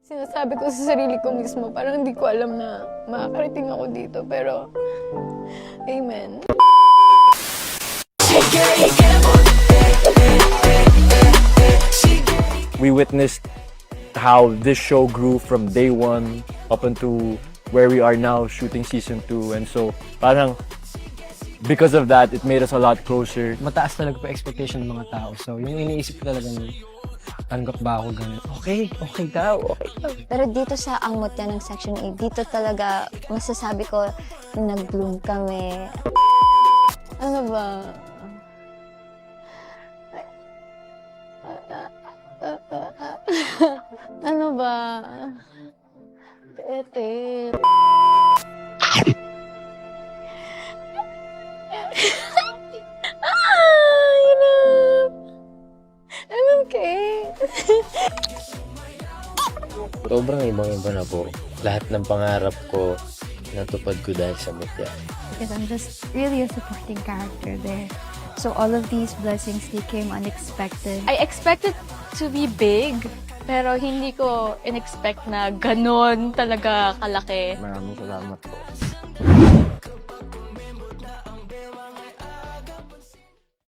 Sinasabi ko sa sarili ko mismo, parang hindi ko alam na makakarating ako dito. Pero, amen. We witnessed how this show grew from day one up into where we are now shooting season 2, and so parang because of that it made us a lot closer. Mataas talaga po expectation ng mga tao. So, yung iniisip ko talaga tanggap ba ako ganun? Okay daw. Pero dito sa Ang Mutya ng Section 8, dito talaga masasabi ko nag-bloom kami. Ano ba? Ano ba? Ete. Sobrang ibang-iba na po. Lahat ng pangarap ko, natupad ko dahil sa Mutya. Because I'm just really a supporting character there. So all of these blessings, they came unexpected. I expected to be big, pero hindi ko in-expect na ganon talaga kalaki. Maraming salamat po.